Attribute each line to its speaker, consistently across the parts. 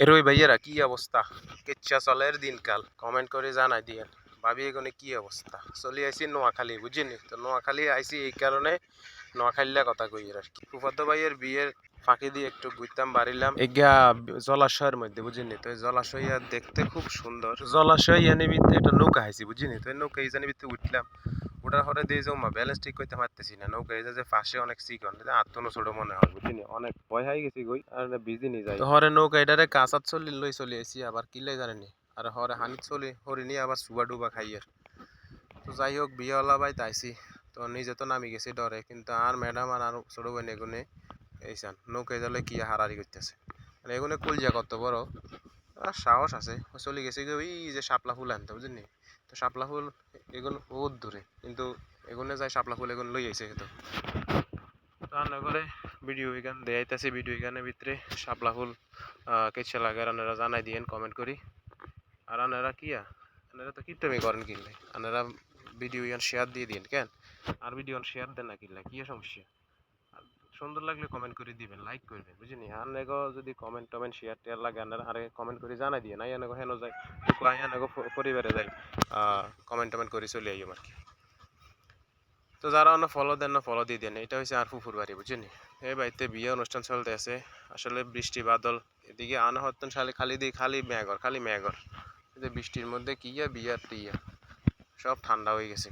Speaker 1: এরই ভাইয়েরা কি অবস্থা? কেচ্ছা চলের দিনকাল কমেন্ট করে জানাই দিয়েন। ভাবি এখানে কি অবস্থা? চলি আইছি নোয়াখালী বুঝিনি তো নোয়াখালী আইছি এই কারণে নোয়াখালীলা কথা কই আর কি। ফুফাতো ভাইয়ের বিয়ের ফাঁকি দিয়ে একটু ঘুরতাম বাড়িলাম এগিয়া জলাশয়ের মধ্যে বুঝিনি তো জলাশয় আর দেখতে খুব সুন্দর জলাশয় এনে ভিতরে একটা নৌকা হাইছি বুঝিনি তো নৌকা এই জানি ভিতরে উঠলাম ওটার হরে দিয়ে যাও মা ব্যালেন্স ঠিক করতে পারতেছি না নৌকা এই যে পাশে অনেক চিকন আত্মনো ছোট মনে হয় বুঝিনি অনেক ভয় হয়ে গেছি গই আর বিজি নি যাই হরে নৌকা এটারে কাঁচাত চলি লই চলে আইছি আবার কিলে জানেনি আর হরে হানিত চলি হরিনি আবার সুবা ডুবা খাইয়ের তো যাই হোক বিয়েওয়ালা ভাই তাইছি তো নিজে তো নামি গেছি ডরে কিন্তু আর ম্যাডাম আর ছোট বোন এগুনে এইসান নৌকায় জলে কি হারারি করতেছে মানে এগুনে কুলজা কত বড় আর সাহস আছে চলে গেছে ওই যে শাপলা ফুল আনতে বুঝলি তো শাপলা ফুল এগুলো বহুত দূরে কিন্তু এগুনে যায় শাপলা ফুল এগুলো লই আইছে তো রান্না করে ভিডিও এখান দেয়াইতেছি ভিডিও এখানে ভিতরে শাপলা ফুল কেচা লাগে রান্নারা জানাই দিয়েন কমেন্ট করি আর আনারা কিয়া আনারা তো কিটমি করেন কিনলে আনারা ভিডিও ইয়ান শেয়ার দিয়ে দিন কেন আর ভিডিও শেয়ার দেন না কিনলে কি সমস্যা সুন্দর লাগলে কমেন্ট করে দিবেন লাইক করবেন বুঝিনি আর নেগো যদি কমেন্ট টমেন্ট শেয়ার টেয়ার লাগে আনারা আরে কমেন্ট করে জানাই দিয়ে নাই আনাগো হেন যায় আই আনাগো পরিবারে যাই কমেন্ট টমেন্ট করে চলে আইও আর কি তো যারা অন্য ফলো দেন না ফলো দিয়ে দেন এটা হচ্ছে আর ফুফুর বাড়ি বুঝিনি এই বাড়িতে বিয়ে অনুষ্ঠান চলতে আছে আসলে বৃষ্টি বাদল এদিকে আনা হতেন খালি দিয়ে খালি মেঘর যে বৃষ্টির মধ্যে কিয়া বিয়ার টিয়া সব ঠান্ডা হয়ে গেছে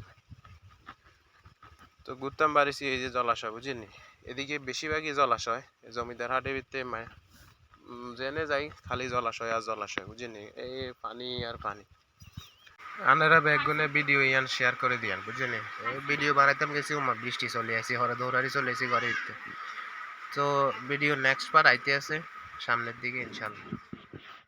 Speaker 1: তো ঘুরতাম বাড়িছি এই যে জলাশয় বুঝিনি এদিকে বেশিরভাগই জলাশয় জমিদার হাটের ভিতরে জেনে যাই খালি জলাশয় আর জলাশয় বুঝিনি এই পানি আর পানি আনারা ব্যাগগুনে ভিডিও ইয়ান শেয়ার করে দিয়ান বুঝিনি এই ভিডিও বানাইতাম গেছি বৃষ্টি চলে আসি হরে দৌড়ারি চলে আসি ঘরে তো ভিডিও নেক্সট বার আইতে আছে সামনের দিকে ইনশাল্লাহ।